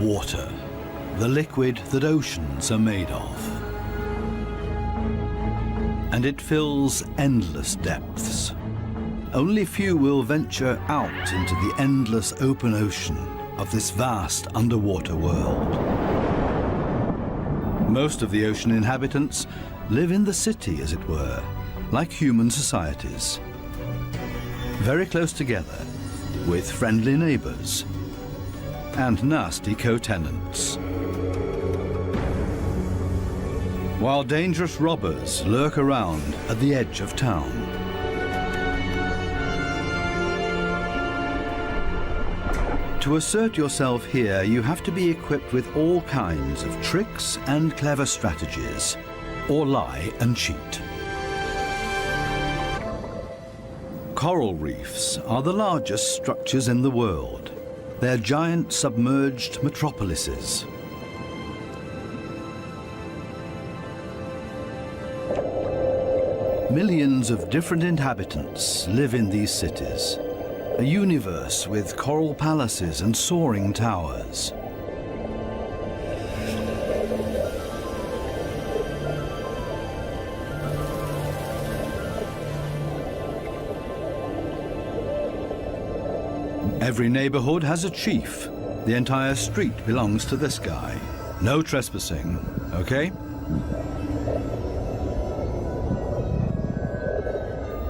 Water, the liquid that oceans are made of. And it fills endless depths. Only few will venture out into the endless open ocean of this vast underwater world. Most of the ocean inhabitants live in the city, as it were, like human societies. Very close together, with friendly neighbors and nasty co-tenants. While dangerous robbers lurk around at the edge of town. To assert yourself here, you have to be equipped with all kinds of tricks and clever strategies, or lie and cheat. Coral reefs are the largest structures in the world. They're giant submerged metropolises. Millions of different inhabitants live in these cities. A universe with coral palaces and soaring towers. Every neighborhood has a chief. The entire street belongs to this guy. No trespassing, okay?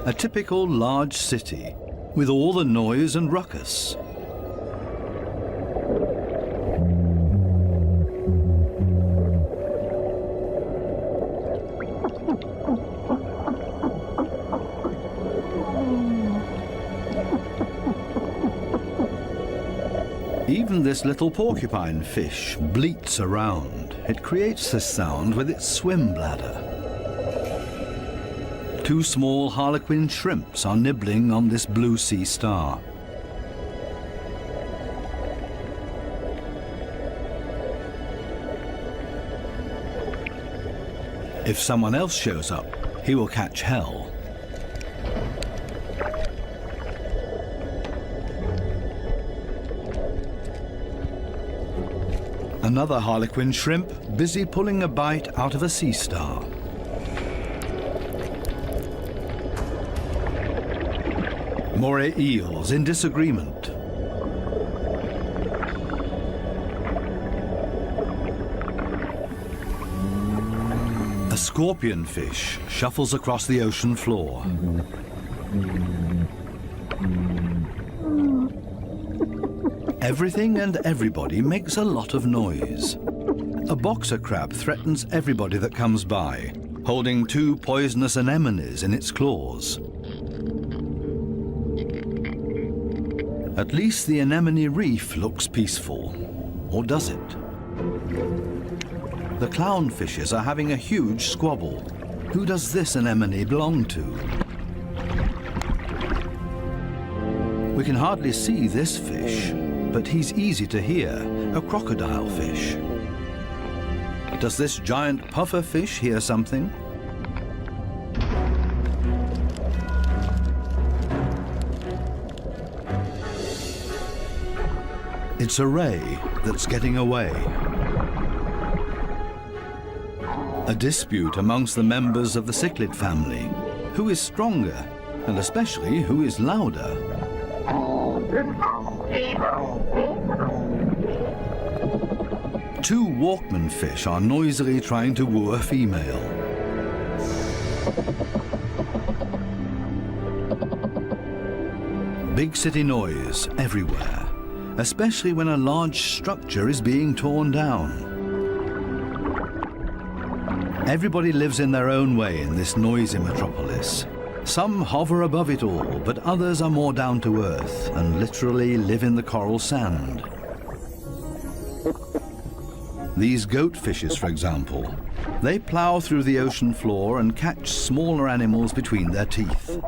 A typical large city with all the noise and ruckus. Even this little porcupine fish bleats around. It creates this sound with its swim bladder. Two small harlequin shrimps are nibbling on this blue sea star. If someone else shows up, he will catch hell. Another harlequin shrimp busy pulling a bite out of a sea star. Moray eels in disagreement. A scorpion fish shuffles across the ocean floor. Everything and everybody makes a lot of noise. A boxer crab threatens everybody that comes by, holding two poisonous anemones in its claws. At least the anemone reef looks peaceful. Or does it? The clownfishes are having a huge squabble. Who does this anemone belong to? We can hardly see this fish, but he's easy to hear, a crocodile fish. Does this giant puffer fish hear something? It's a ray that's getting away. A dispute amongst the members of the cichlid family. Who is stronger, and especially who is louder? Two Walkman fish are noisily trying to woo a female. Big city noise everywhere, especially when a large structure is being torn down. Everybody lives in their own way in this noisy metropolis. Some hover above it all, but others are more down to earth and literally live in the coral sand. These goat fishes, for example, they plow through the ocean floor and catch smaller animals between their teeth.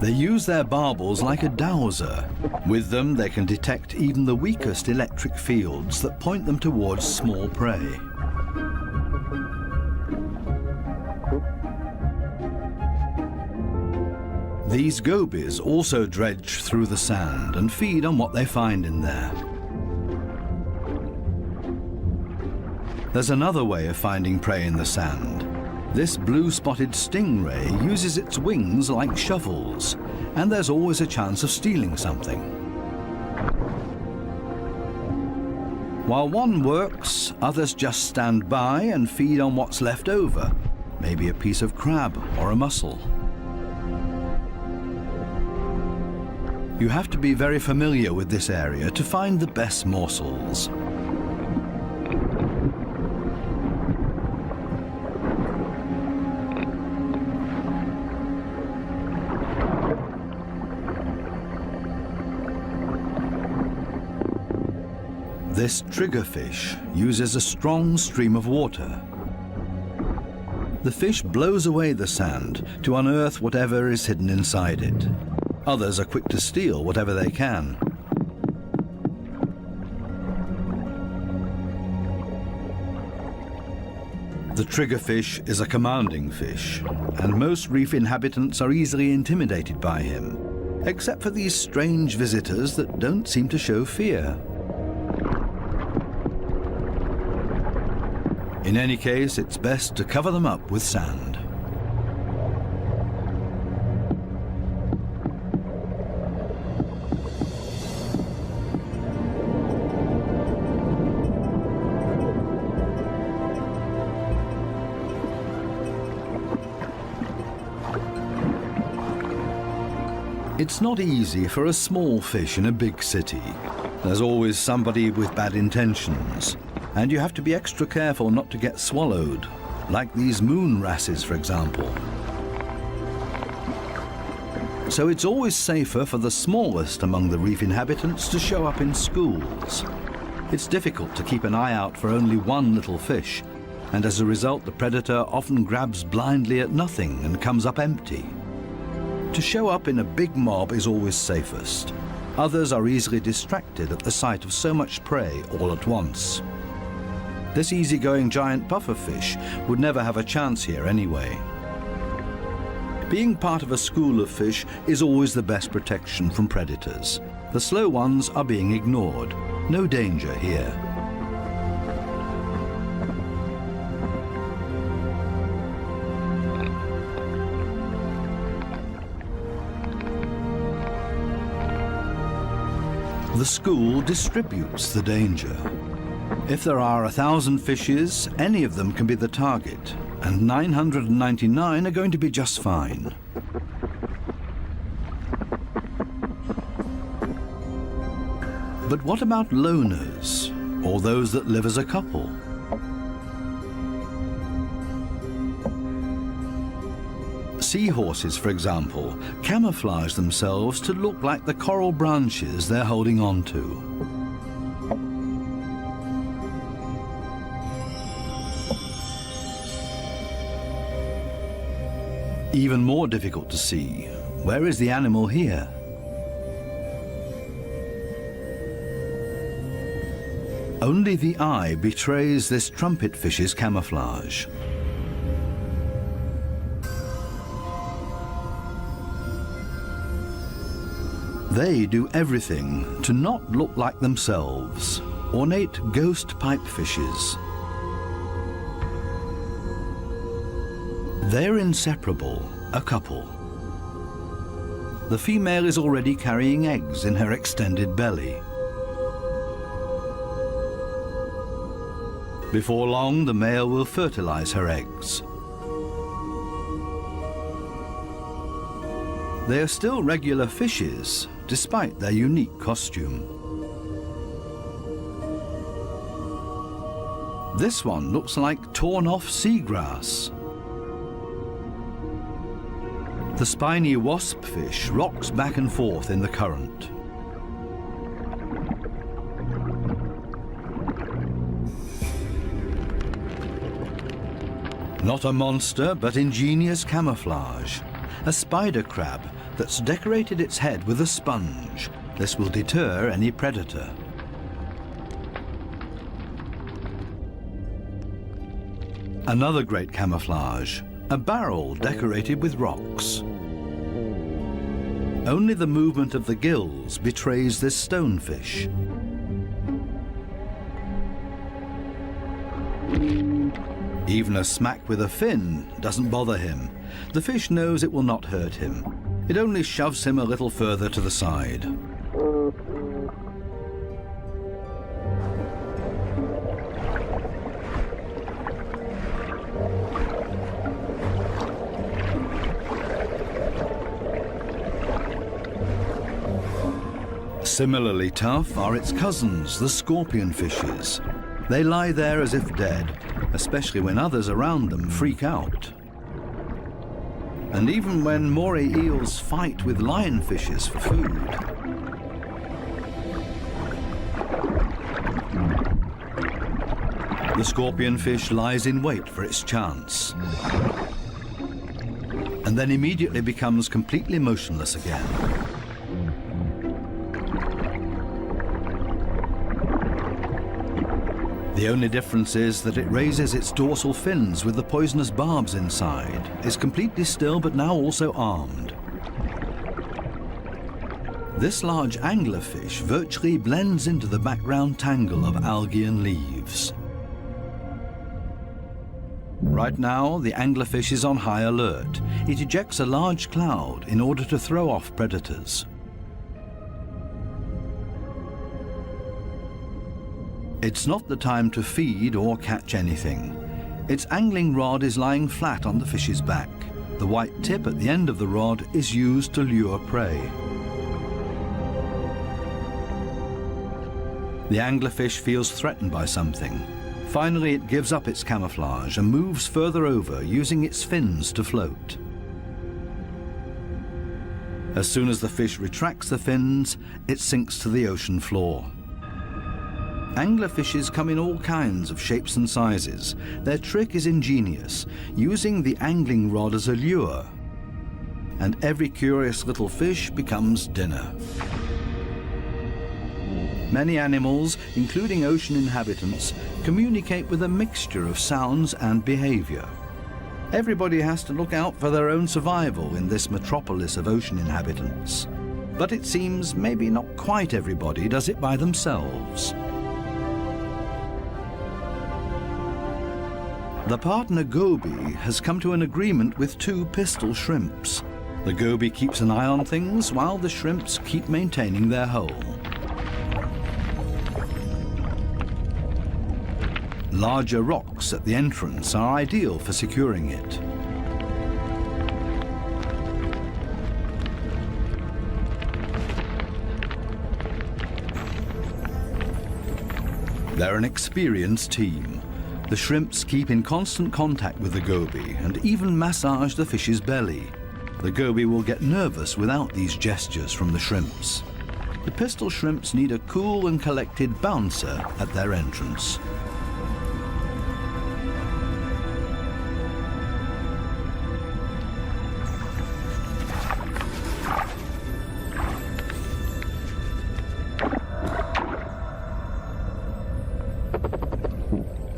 They use their barbels like a dowser. With them, they can detect even the weakest electric fields that point them towards small prey. These gobies also dredge through the sand and feed on what they find in there. There's another way of finding prey in the sand. This blue-spotted stingray uses its wings like shovels, and there's always a chance of stealing something. While one works, others just stand by and feed on what's left over, maybe a piece of crab or a mussel. You have to be very familiar with this area to find the best morsels. This triggerfish uses a strong stream of water. The fish blows away the sand to unearth whatever is hidden inside it. Others are quick to steal whatever they can. The triggerfish is a commanding fish, and most reef inhabitants are easily intimidated by him, except for these strange visitors that don't seem to show fear. In any case, it's best to cover them up with sand. It's not easy for a small fish in a big city. There's always somebody with bad intentions. And you have to be extra careful not to get swallowed, like these moon wrasses, for example. So it's always safer for the smallest among the reef inhabitants to show up in schools. It's difficult to keep an eye out for only one little fish, and as a result the predator often grabs blindly at nothing and comes up empty. To show up in a big mob is always safest. Others are easily distracted at the sight of so much prey all at once. This easygoing giant pufferfish would never have a chance here anyway. Being part of a school of fish is always the best protection from predators. The slow ones are being ignored. No danger here. The school distributes the danger. If there are 1,000 fishes, any of them can be the target, and 999 are going to be just fine. But what about loners, or those that live as a couple? Seahorses, for example, camouflage themselves to look like the coral branches they're holding on to. Even more difficult to see. Where is the animal here? Only the eye betrays this trumpetfish's camouflage. They do everything to not look like themselves. Ornate ghost pipefishes. They're inseparable, a couple. The female is already carrying eggs in her extended belly. Before long, the male will fertilize her eggs. They are still regular fishes, despite their unique costume. This one looks like torn-off seagrass. The spiny waspfish rocks back and forth in the current. Not a monster, but ingenious camouflage. A spider crab that's decorated its head with a sponge. This will deter any predator. Another great camouflage, a barrel decorated with rocks. Only the movement of the gills betrays this stonefish. Even a smack with a fin doesn't bother him. The fish knows it will not hurt him. It only shoves him a little further to the side. Similarly tough are its cousins, the scorpion fishes. They lie there as if dead, especially when others around them freak out. And even when moray eels fight with lionfishes for food. The scorpionfish lies in wait for its chance, and then immediately becomes completely motionless again. The only difference is that it raises its dorsal fins with the poisonous barbs inside, is completely still but now also armed. This large anglerfish virtually blends into the background tangle of algae and leaves. Right now, the anglerfish is on high alert. It ejects a large cloud in order to throw off predators. It's not the time to feed or catch anything. Its angling rod is lying flat on the fish's back. The white tip at the end of the rod is used to lure prey. The anglerfish feels threatened by something. Finally, it gives up its camouflage and moves further over, using its fins to float. As soon as the fish retracts the fins, it sinks to the ocean floor. Anglerfishes come in all kinds of shapes and sizes. Their trick is ingenious, using the angling rod as a lure. And every curious little fish becomes dinner. Many animals, including ocean inhabitants, communicate with a mixture of sounds and behavior. Everybody has to look out for their own survival in this metropolis of ocean inhabitants. But it seems maybe not quite everybody does it by themselves. The partner goby has come to an agreement with two pistol shrimps. The goby keeps an eye on things while the shrimps keep maintaining their hole. Larger rocks at the entrance are ideal for securing it. They're an experienced team. The shrimps keep in constant contact with the goby and even massage the fish's belly. The goby will get nervous without these gestures from the shrimps. The pistol shrimps need a cool and collected bouncer at their entrance.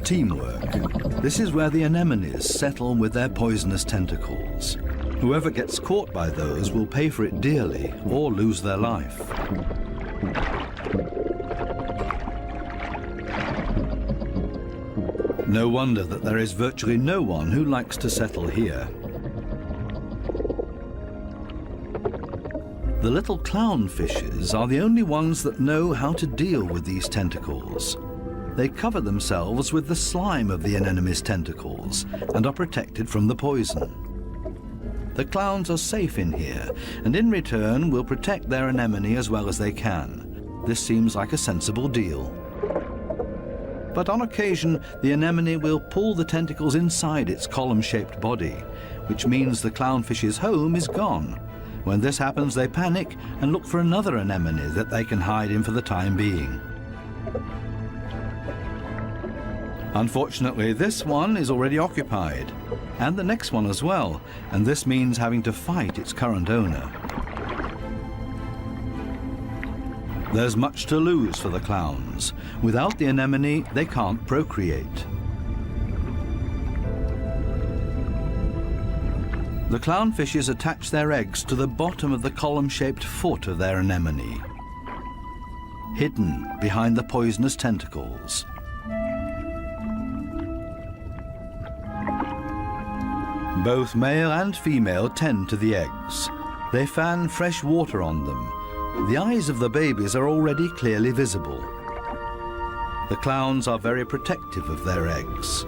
Teamwork. This is where the anemones settle with their poisonous tentacles. Whoever gets caught by those will pay for it dearly or lose their life. No wonder that there is virtually no one who likes to settle here. The little clownfishes are the only ones that know how to deal with these tentacles. They cover themselves with the slime of the anemone's tentacles and are protected from the poison. The clowns are safe in here, and in return will protect their anemone as well as they can. This seems like a sensible deal. But on occasion, the anemone will pull the tentacles inside its column-shaped body, which means the clownfish's home is gone. When this happens, they panic and look for another anemone that they can hide in for the time being. Unfortunately, this one is already occupied, and the next one as well, and this means having to fight its current owner. There's much to lose for the clowns. Without the anemone, they can't procreate. The clownfishes attach their eggs to the bottom of the column-shaped foot of their anemone, hidden behind the poisonous tentacles. Both male and female tend to the eggs. They fan fresh water on them. The eyes of the babies are already clearly visible. The clowns are very protective of their eggs.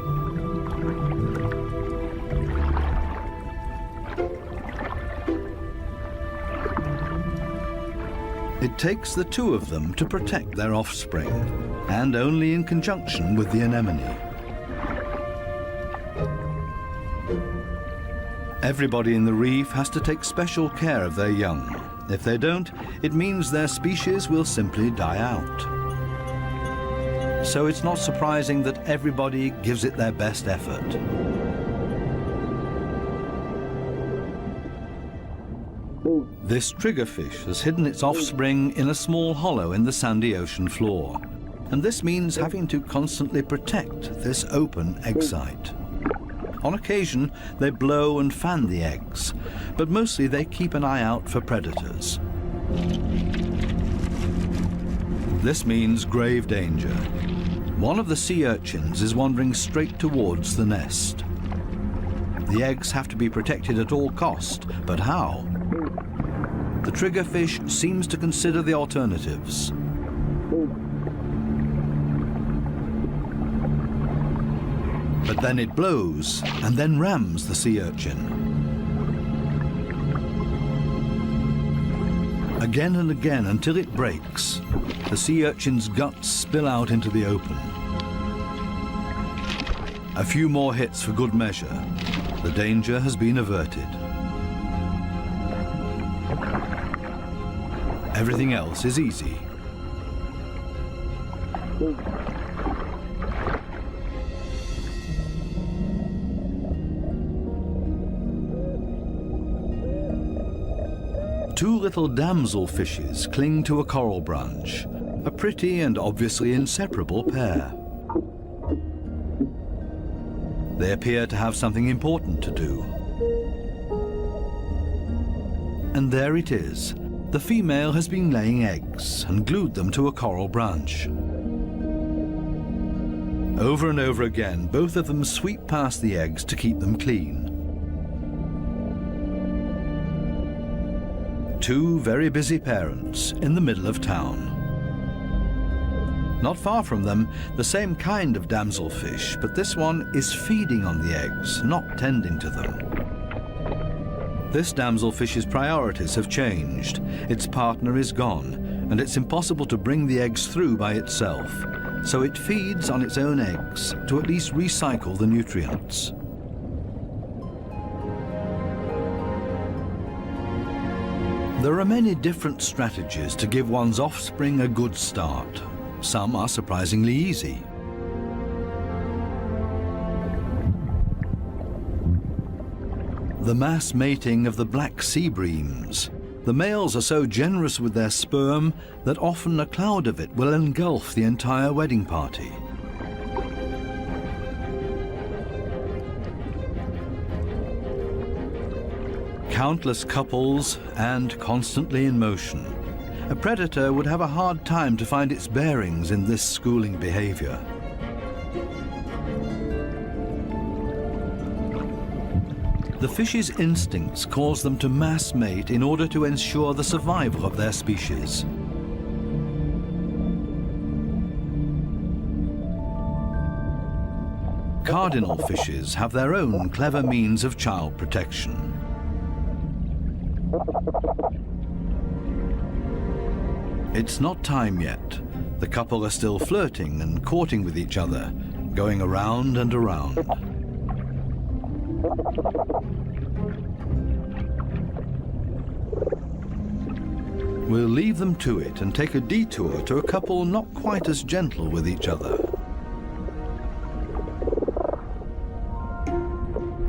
It takes the two of them to protect their offspring, and only in conjunction with the anemone. Everybody in the reef has to take special care of their young. If they don't, it means their species will simply die out. So it's not surprising that everybody gives it their best effort. This triggerfish has hidden its offspring in a small hollow in the sandy ocean floor. And this means having to constantly protect this open egg site. On occasion, they blow and fan the eggs, but mostly they keep an eye out for predators. This means grave danger. One of the sea urchins is wandering straight towards the nest. The eggs have to be protected at all cost, but how? The triggerfish seems to consider the alternatives. But then it blows and then rams the sea urchin. Again and again until it breaks, the sea urchin's guts spill out into the open. A few more hits for good measure. The danger has been averted. Everything else is easy. Two little damsel fishes cling to a coral branch, a pretty and obviously inseparable pair. They appear to have something important to do. And there it is. The female has been laying eggs and glued them to a coral branch. Over and over again, both of them sweep past the eggs to keep them clean. Two very busy parents in the middle of town. Not far from them, the same kind of damselfish, but this one is feeding on the eggs, not tending to them. This damselfish's priorities have changed. Its partner is gone, and it's impossible to bring the eggs through by itself. So it feeds on its own eggs to at least recycle the nutrients. There are many different strategies to give one's offspring a good start. Some are surprisingly easy. The mass mating of the black sea breams. The males are so generous with their sperm that often a cloud of it will engulf the entire wedding party. Countless couples and constantly in motion. A predator would have a hard time to find its bearings in this schooling behavior. The fish's instincts cause them to mass mate in order to ensure the survival of their species. Cardinal fishes have their own clever means of child protection. It's not time yet. The couple are still flirting and courting with each other, going around and around. We'll leave them to it and take a detour to a couple not quite as gentle with each other.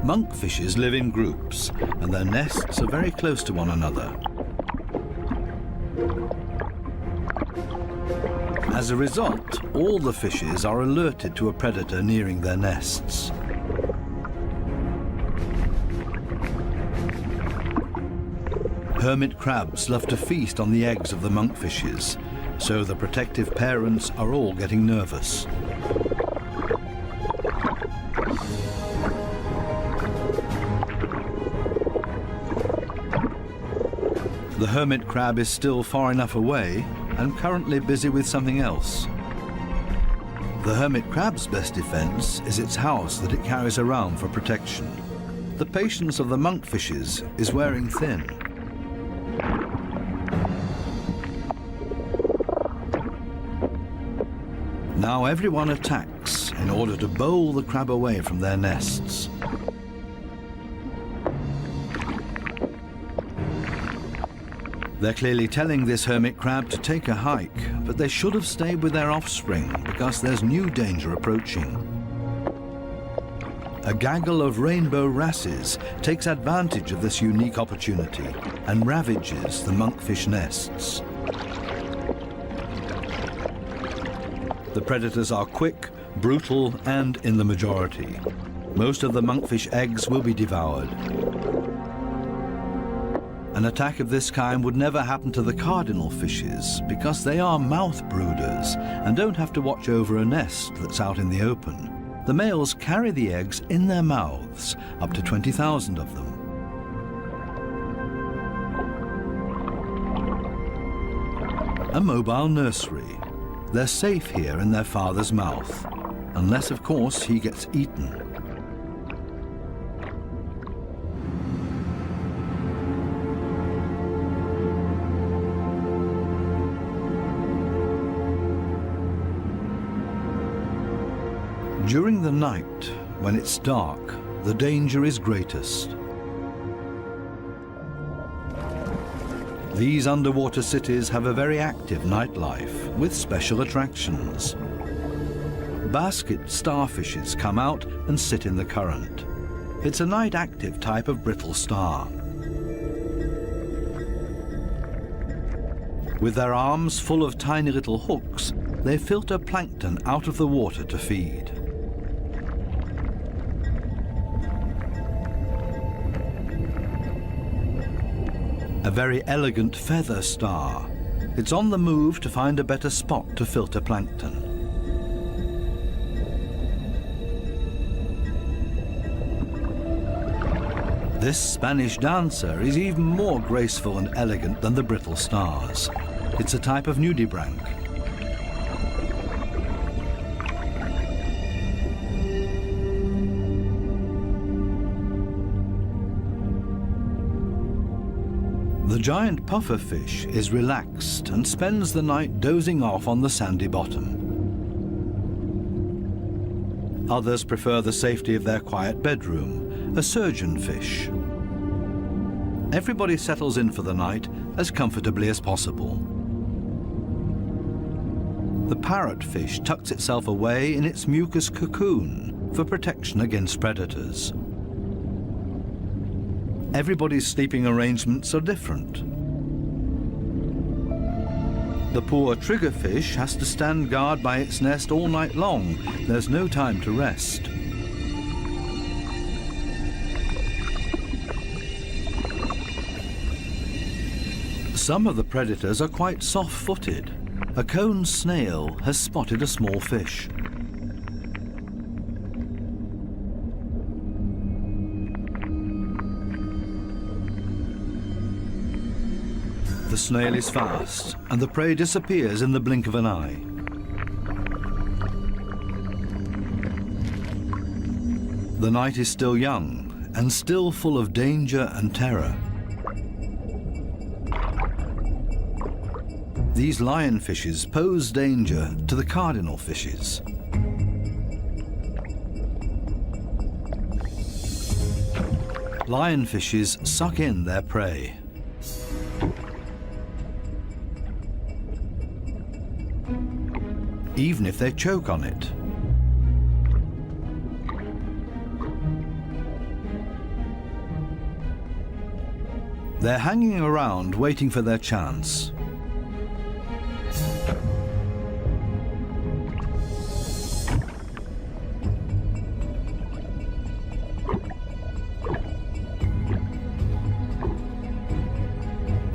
Monkfishes live in groups, and their nests are very close to one another. As a result, all the fishes are alerted to a predator nearing their nests. Hermit crabs love to feast on the eggs of the monkfishes, so the protective parents are all getting nervous. The hermit crab is still far enough away and currently busy with something else. The hermit crab's best defense is its house that it carries around for protection. The patience of the monkfishes is wearing thin. Now everyone attacks in order to bowl the crab away from their nests. They're clearly telling this hermit crab to take a hike, but they should have stayed with their offspring because there's new danger approaching. A gaggle of rainbow wrasses takes advantage of this unique opportunity and ravages the monkfish nests. The predators are quick, brutal, and in the majority. Most of the monkfish eggs will be devoured. An attack of this kind would never happen to the cardinal fishes because they are mouth brooders and don't have to watch over a nest that's out in the open. The males carry the eggs in their mouths, up to 20,000 of them. A mobile nursery. They're safe here in their father's mouth, unless, of course, he gets eaten. During the night, when it's dark, the danger is greatest. These underwater cities have a very active nightlife with special attractions. Basket starfishes come out and sit in the current. It's a night-active type of brittle star. With their arms full of tiny little hooks, they filter plankton out of the water to feed. A very elegant feather star. It's on the move to find a better spot to filter plankton. This Spanish dancer is even more graceful and elegant than the brittle stars. It's a type of nudibranch. The giant pufferfish is relaxed and spends the night dozing off on the sandy bottom. Others prefer the safety of their quiet bedroom, a surgeonfish. Everybody settles in for the night as comfortably as possible. The parrotfish tucks itself away in its mucus cocoon for protection against predators. Everybody's sleeping arrangements are different. The poor triggerfish has to stand guard by its nest all night long. There's no time to rest. Some of the predators are quite soft-footed. A cone snail has spotted a small fish. The snail is fast, and the prey disappears in the blink of an eye. The night is still young, and still full of danger and terror. These lionfishes pose danger to the cardinal fishes. Lionfishes suck in their prey. Even if they choke on it. They're hanging around waiting for their chance.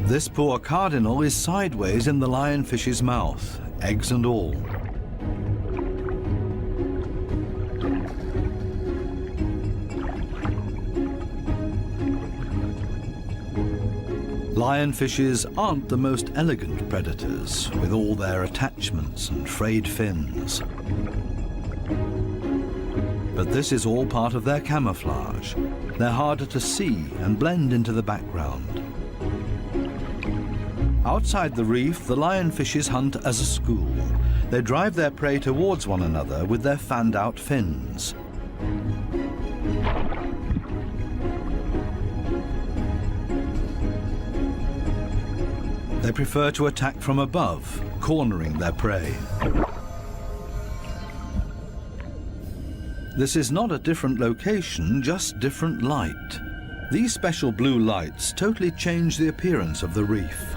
This poor cardinal is sideways in the lionfish's mouth, eggs and all. Lionfishes aren't the most elegant predators, with all their attachments and frayed fins. But this is all part of their camouflage. They're harder to see and blend into the background. Outside the reef, the lionfishes hunt as a school. They drive their prey towards one another with their fanned-out fins. They prefer to attack from above, cornering their prey. This is not a different location, just different light. These special blue lights totally change the appearance of the reef.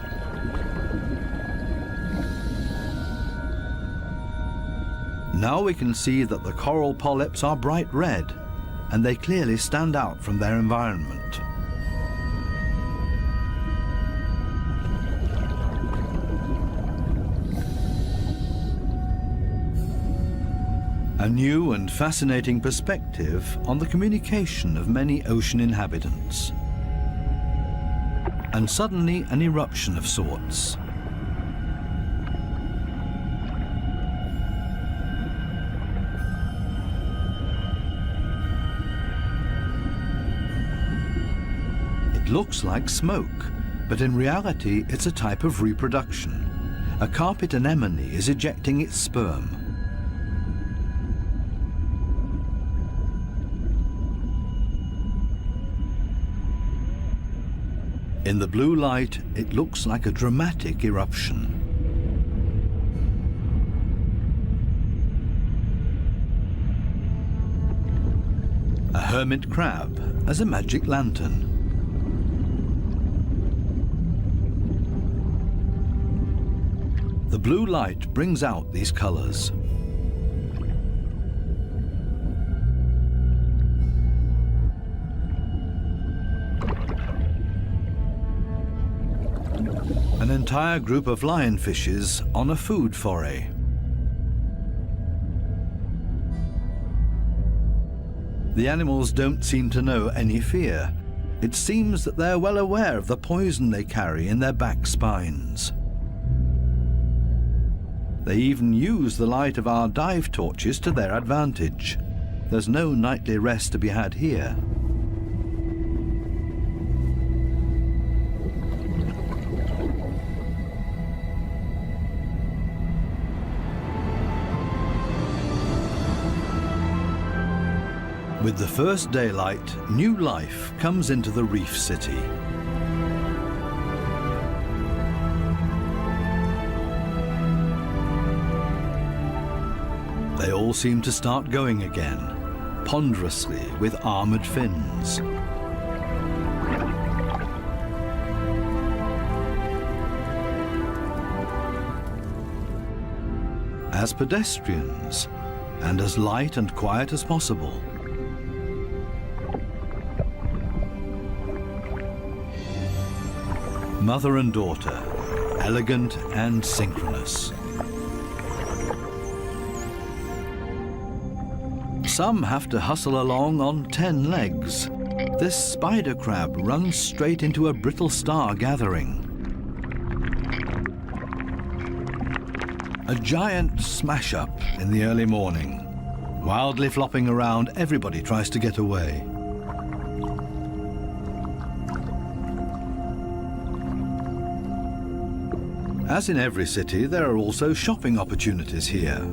Now we can see that the coral polyps are bright red, and they clearly stand out from their environment. A new and fascinating perspective on the communication of many ocean inhabitants. And suddenly an eruption of sorts. It looks like smoke, but in reality it's a type of reproduction. A carpet anemone is ejecting its sperm. In the blue light, it looks like a dramatic eruption. A hermit crab as a magic lantern. The blue light brings out these colors. An entire group of lionfishes on a food foray. The animals don't seem to know any fear. It seems that they're well aware of the poison they carry in their back spines. They even use the light of our dive torches to their advantage. There's no nightly rest to be had here. With the first daylight, new life comes into the reef city. They all seem to start going again, ponderously with armored fins. As pedestrians, and as light and quiet as possible. Mother and daughter, elegant and synchronous. Some have to hustle along on 10 legs. This spider crab runs straight into a brittle star gathering. A giant smash-up in the early morning. Wildly flopping around, everybody tries to get away. As in every city, there are also shopping opportunities here.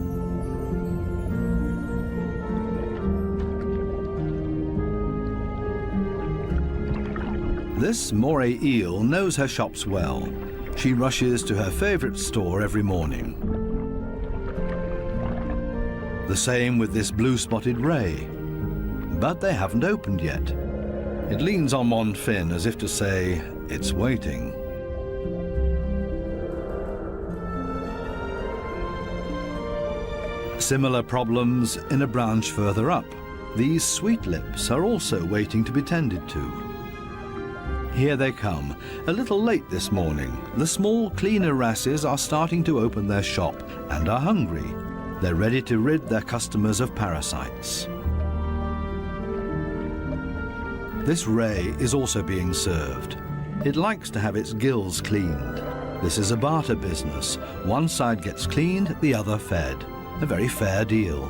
This moray eel knows her shops well. She rushes to her favorite store every morning. The same with this blue-spotted ray. But they haven't opened yet. It leans on one fin as if to say, it's waiting. Similar problems in a branch further up. These sweet lips are also waiting to be tended to. Here they come, a little late this morning. The small cleaner wrasses are starting to open their shop and are hungry. They're ready to rid their customers of parasites. This ray is also being served. It likes to have its gills cleaned. This is a barter business. One side gets cleaned, the other fed. A very fair deal.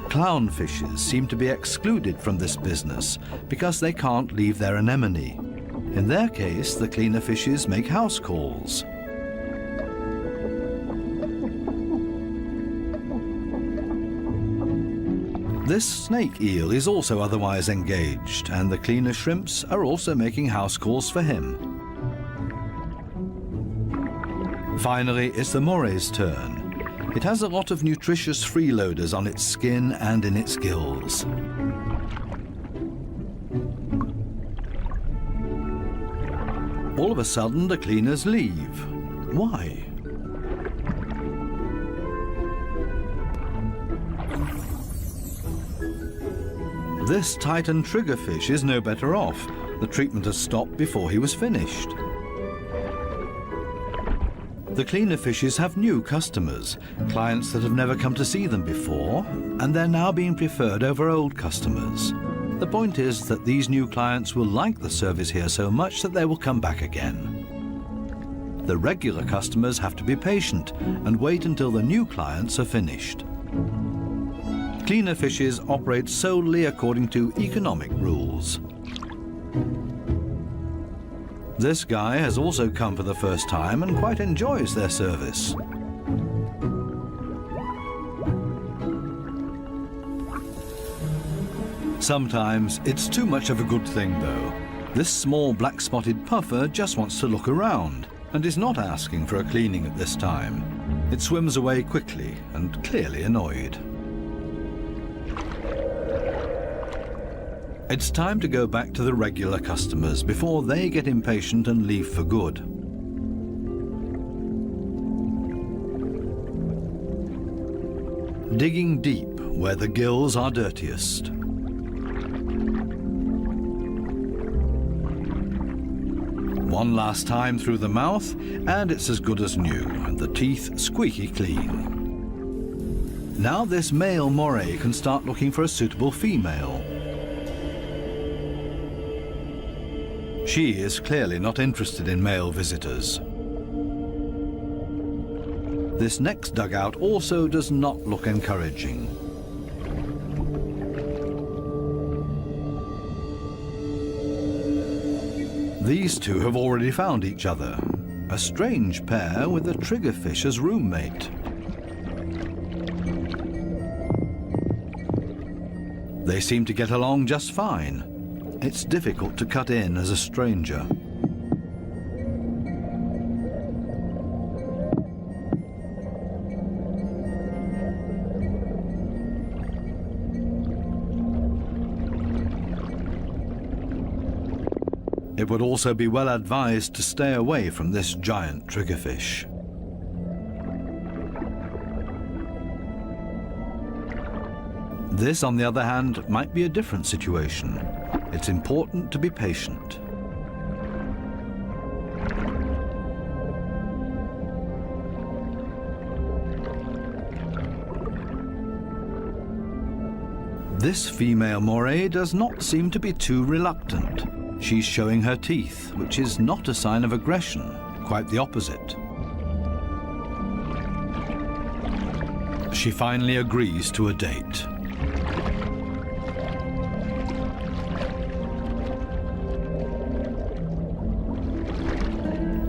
Clownfishes seem to be excluded from this business because they can't leave their anemone. In their case, the cleaner fishes make house calls. This snake eel is also otherwise engaged, and the cleaner shrimps are also making house calls for him. Finally, it's the moray's turn. It has a lot of nutritious freeloaders on its skin and in its gills. All of a sudden, the cleaners leave. Why? This Titan triggerfish is no better off. The treatment has stopped before he was finished. The cleaner fishes have new customers, clients that have never come to see them before, and they're now being preferred over old customers. The point is that these new clients will like the service here so much that they will come back again. The regular customers have to be patient and wait until the new clients are finished. Cleaner fishes operate solely according to economic rules. This guy has also come for the first time and quite enjoys their service. Sometimes it's too much of a good thing, though. This small black-spotted puffer just wants to look around and is not asking for a cleaning at this time. It swims away quickly and clearly annoyed. It's time to go back to the regular customers before they get impatient and leave for good. Digging deep where the gills are dirtiest. One last time through the mouth, and it's as good as new, and the teeth squeaky clean. Now this male moray can start looking for a suitable female. She is clearly not interested in male visitors. This next dugout also does not look encouraging. These two have already found each other. A strange pair with a triggerfish as roommate. They seem to get along just fine. It's difficult to cut in as a stranger. It would also be well advised to stay away from this giant triggerfish. This, on the other hand, might be a different situation. It's important to be patient. This female moray does not seem to be too reluctant. She's showing her teeth, which is not a sign of aggression, quite the opposite. She finally agrees to a date.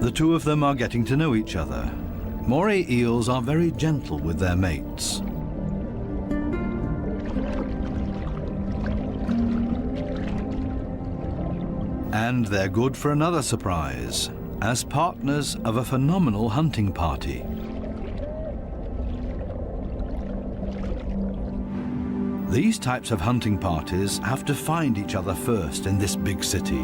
The two of them are getting to know each other. Moray eels are very gentle with their mates. And they're good for another surprise, as partners of a phenomenal hunting party. These types of hunting parties have to find each other first in this big city.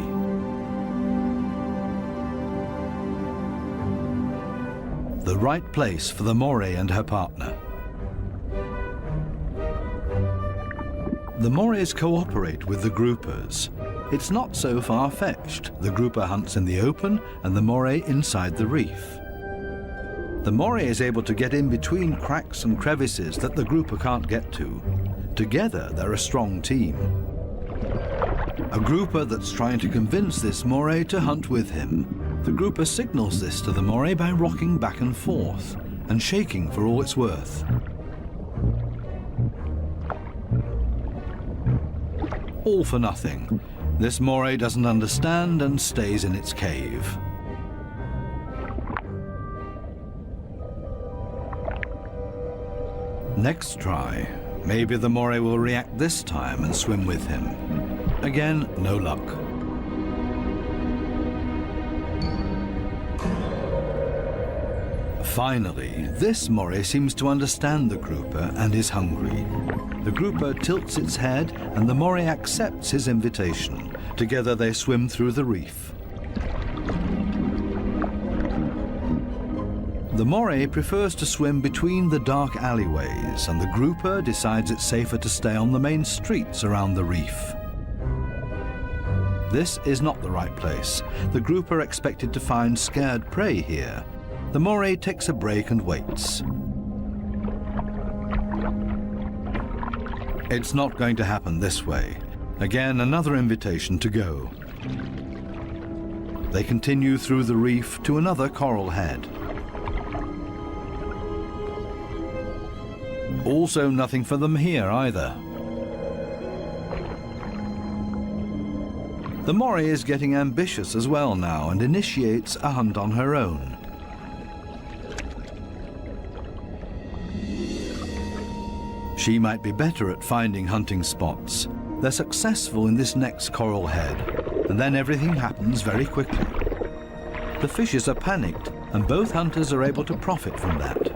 The right place for the moray and her partner. The morays cooperate with the groupers. It's not so far-fetched. The grouper hunts in the open and the moray inside the reef. The moray is able to get in between cracks and crevices that the grouper can't get to. Together, they're a strong team. A grouper that's trying to convince this moray to hunt with him. The grouper signals this to the moray by rocking back and forth and shaking for all it's worth. All for nothing. This moray doesn't understand and stays in its cave. Next try. Maybe the moray will react this time and swim with him. Again, no luck. Finally, this moray seems to understand the grouper and is hungry. The grouper tilts its head and the moray accepts his invitation. Together they swim through the reef. The moray prefers to swim between the dark alleyways, and the grouper decides it's safer to stay on the main streets around the reef. This is not the right place. The grouper expected to find scared prey here. The moray takes a break and waits. It's not going to happen this way. Again, another invitation to go. They continue through the reef to another coral head. Also nothing for them here either. The moray is getting ambitious as well now and initiates a hunt on her own. She might be better at finding hunting spots. They're successful in this next coral head, and then everything happens very quickly. The fishes are panicked, and both hunters are able to profit from that.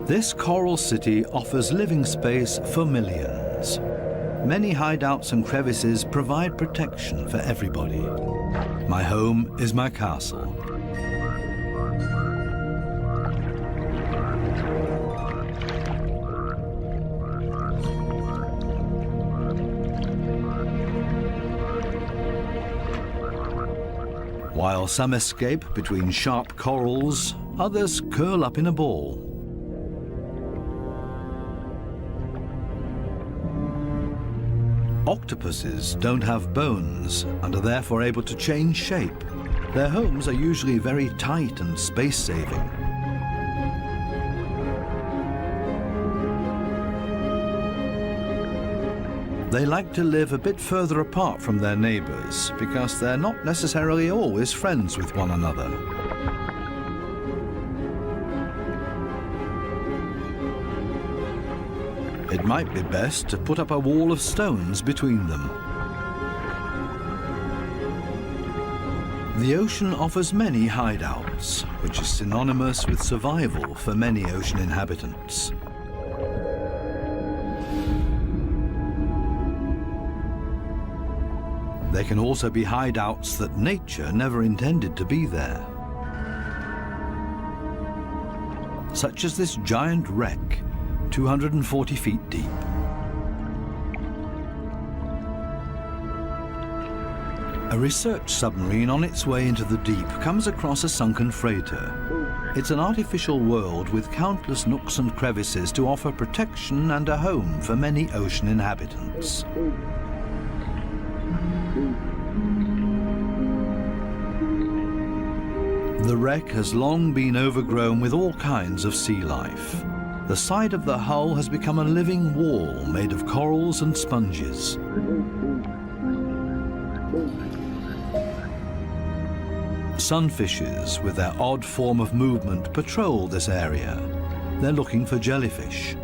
This coral city offers living space for millions. Many hideouts and crevices provide protection for everybody. My home is my castle. While some escape between sharp corals, others curl up in a ball. Octopuses don't have bones and are therefore able to change shape. Their homes are usually very tight and space-saving. They like to live a bit further apart from their neighbors because they're not necessarily always friends with one another. It might be best to put up a wall of stones between them. The ocean offers many hideouts, which is synonymous with survival for many ocean inhabitants. There can also be hideouts that nature never intended to be there. Such as this giant wreck, 240 feet deep. A research submarine on its way into the deep comes across a sunken freighter. It's an artificial world with countless nooks and crevices to offer protection and a home for many ocean inhabitants. The wreck has long been overgrown with all kinds of sea life. The side of the hull has become a living wall made of corals and sponges. Sunfishes, with their odd form of movement, patrol this area. They're looking for jellyfish.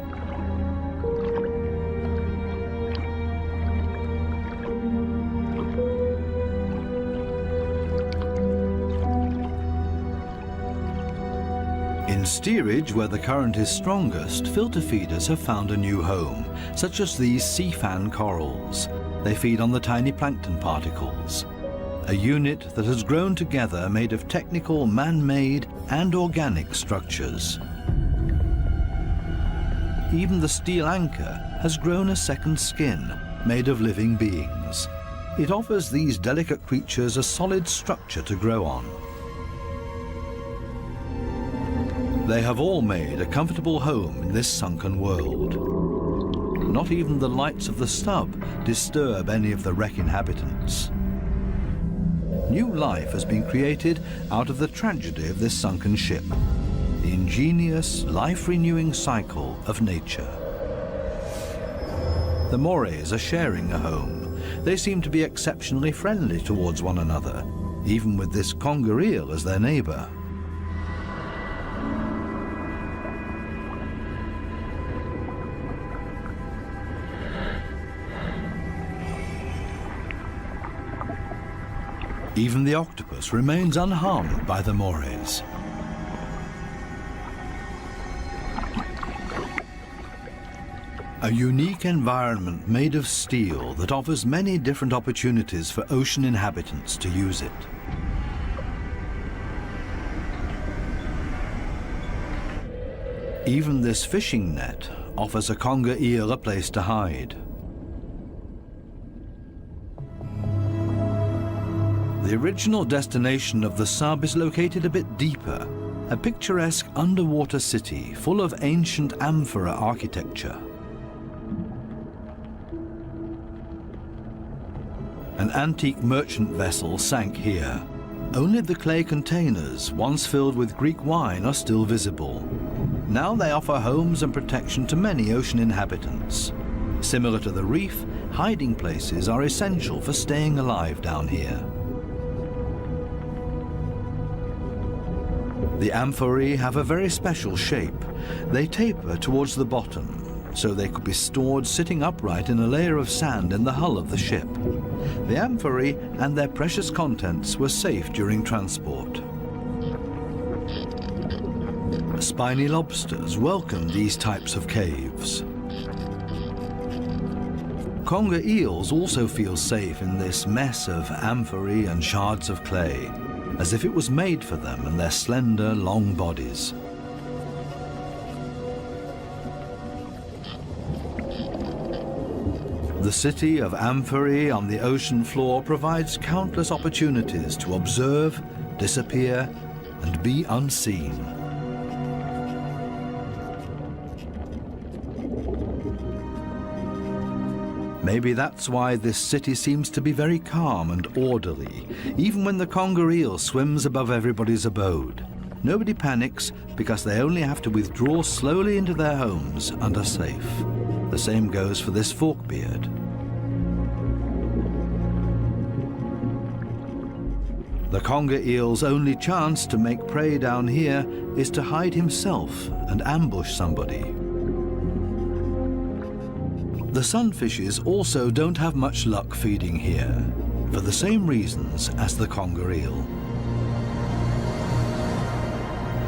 In steerage, where the current is strongest, filter feeders have found a new home, such as these sea fan corals. They feed on the tiny plankton particles. A unit that has grown together made of technical, man-made and organic structures. Even the steel anchor has grown a second skin, made of living beings. It offers these delicate creatures a solid structure to grow on. They have all made a comfortable home in this sunken world. Not even the lights of the stub disturb any of the wreck inhabitants. New life has been created out of the tragedy of this sunken ship, the ingenious, life-renewing cycle of nature. The Morays are sharing a home. They seem to be exceptionally friendly towards one another, even with this conger eel as their neighbour. Even the octopus remains unharmed by the Morays. A unique environment made of steel that offers many different opportunities for ocean inhabitants to use it. Even this fishing net offers a conger eel a place to hide. The original destination of the sub is located a bit deeper, a picturesque underwater city full of ancient amphora architecture. An antique merchant vessel sank here. Only the clay containers, once filled with Greek wine, are still visible. Now they offer homes and protection to many ocean inhabitants. Similar to the reef, hiding places are essential for staying alive down here. The amphorae have a very special shape. They taper towards the bottom, so they could be stored sitting upright in a layer of sand in the hull of the ship. The amphorae and their precious contents were safe during transport. Spiny lobsters welcome these types of caves. Conger eels also feel safe in this mess of amphorae and shards of clay, as if it was made for them and their slender, long bodies. The city of amphorae on the ocean floor provides countless opportunities to observe, disappear, and be unseen. Maybe that's why this city seems to be very calm and orderly, even when the conger eel swims above everybody's abode. Nobody panics because they only have to withdraw slowly into their homes and are safe. The same goes for this forkbeard. The conger eel's only chance to make prey down here is to hide himself and ambush somebody. The sunfishes also don't have much luck feeding here, for the same reasons as the conger eel.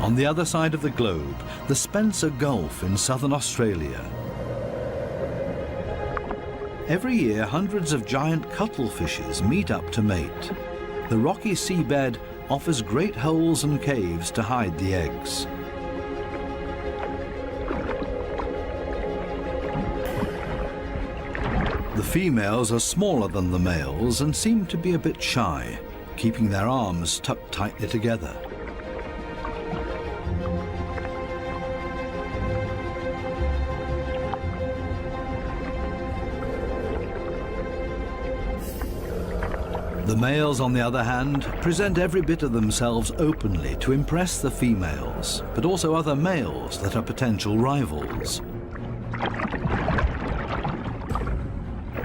On the other side of the globe, the Spencer Gulf in southern Australia. Every year, hundreds of giant cuttlefishes meet up to mate. The rocky seabed offers great holes and caves to hide the eggs. The females are smaller than the males and seem to be a bit shy, keeping their arms tucked tightly together. The males, on the other hand, present every bit of themselves openly to impress the females, but also other males that are potential rivals.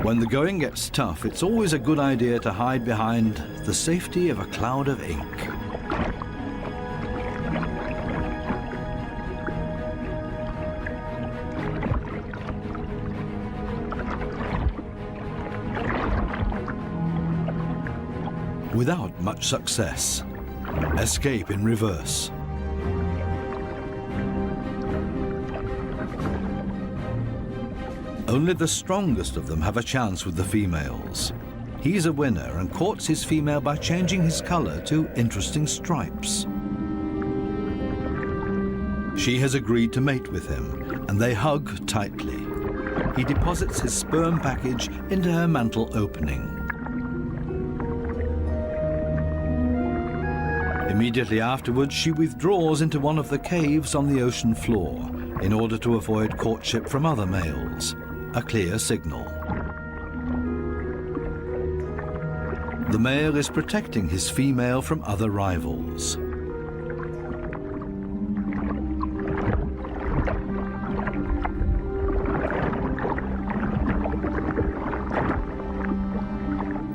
When the going gets tough, it's always a good idea to hide behind the safety of a cloud of ink. Without much success. Escape in reverse. Only the strongest of them have a chance with the females. He's a winner and courts his female by changing his color to interesting stripes. She has agreed to mate with him, and they hug tightly. He deposits his sperm package into her mantle opening. Immediately afterwards, she withdraws into one of the caves on the ocean floor in order to avoid courtship from other males, a clear signal. The male is protecting his female from other rivals.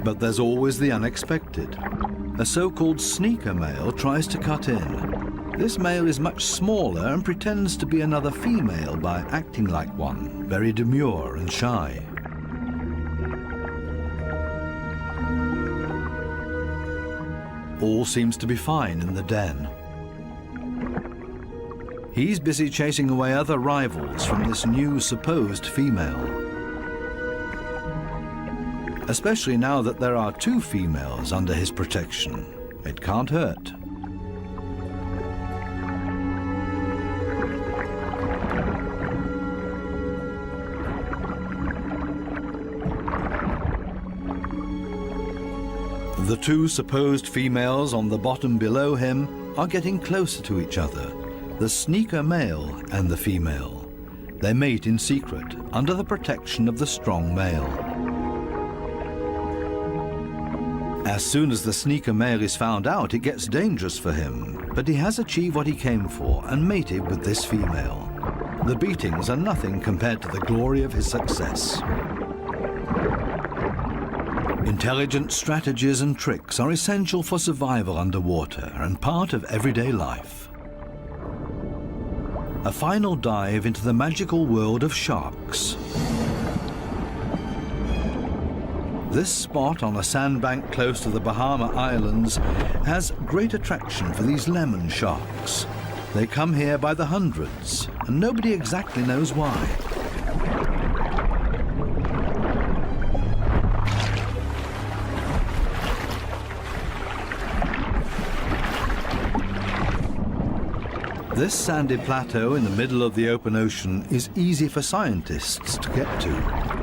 But there's always the unexpected. A so-called sneaker male tries to cut in. This male is much smaller and pretends to be another female by acting like one, very demure and shy. All seems to be fine in the den. He's busy chasing away other rivals from this new supposed female. Especially now that there are two females under his protection. It can't hurt. The two supposed females on the bottom below him are getting closer to each other, the sneaker male and the female. They mate in secret, under the protection of the strong male. As soon as the sneaker male is found out, it gets dangerous for him, but he has achieved what he came for and mated with this female. The beatings are nothing compared to the glory of his success. Intelligent strategies and tricks are essential for survival underwater and part of everyday life. A final dive into the magical world of sharks. This spot on a sandbank close to the Bahama Islands has great attraction for these lemon sharks. They come here by the hundreds, and nobody exactly knows why. This sandy plateau in the middle of the open ocean is easy for scientists to get to.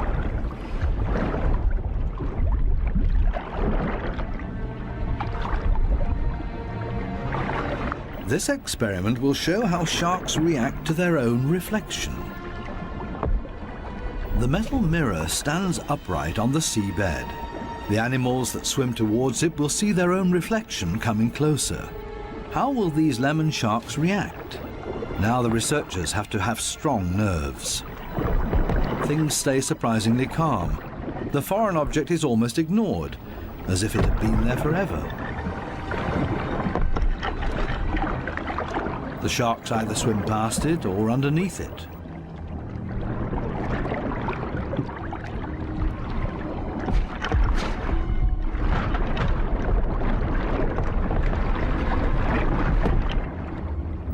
This experiment will show how sharks react to their own reflection. The metal mirror stands upright on the seabed. The animals that swim towards it will see their own reflection coming closer. How will these lemon sharks react? Now the researchers have to have strong nerves. Things stay surprisingly calm. The foreign object is almost ignored, as if it had been there forever. The sharks either swim past it or underneath it.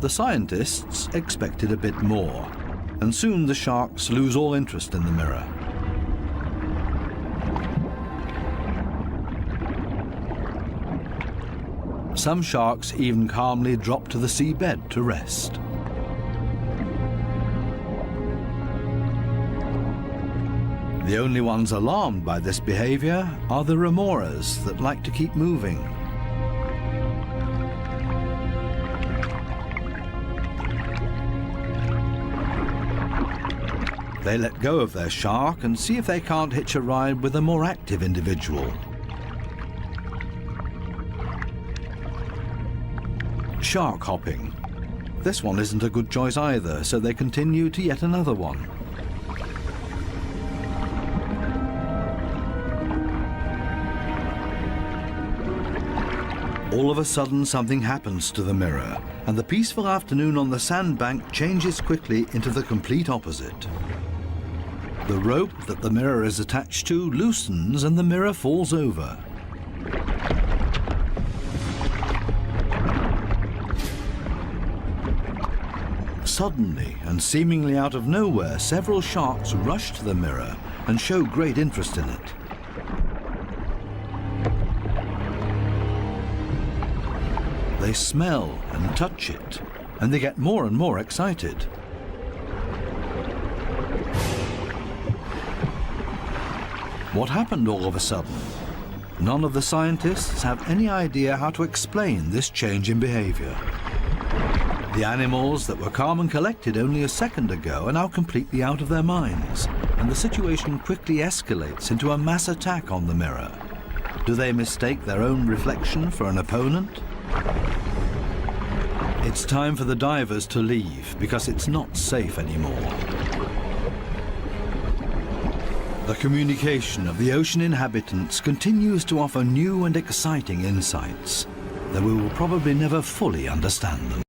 The scientists expected a bit more, and soon the sharks lose all interest in the mirror. Some sharks even calmly drop to the seabed to rest. The only ones alarmed by this behavior are the remoras that like to keep moving. They let go of their shark and see if they can't hitch a ride with a more active individual. Shark hopping. This one isn't a good choice either, so they continue to yet another one. All of a sudden, something happens to the mirror, and the peaceful afternoon on the sandbank changes quickly into the complete opposite. The rope that the mirror is attached to loosens and the mirror falls over. Suddenly, and seemingly out of nowhere, several sharks rush to the mirror and show great interest in it. They smell and touch it, and they get more and more excited. What happened all of a sudden? none of the scientists have any idea how to explain this change in behavior. The animals that were calm and collected only a second ago are now completely out of their minds, and the situation quickly escalates into a mass attack on the mirror. Do they mistake their own reflection for an opponent? It's time for the divers to leave because it's not safe anymore. The communication of the ocean inhabitants continues to offer new and exciting insights, though we will probably never fully understand them.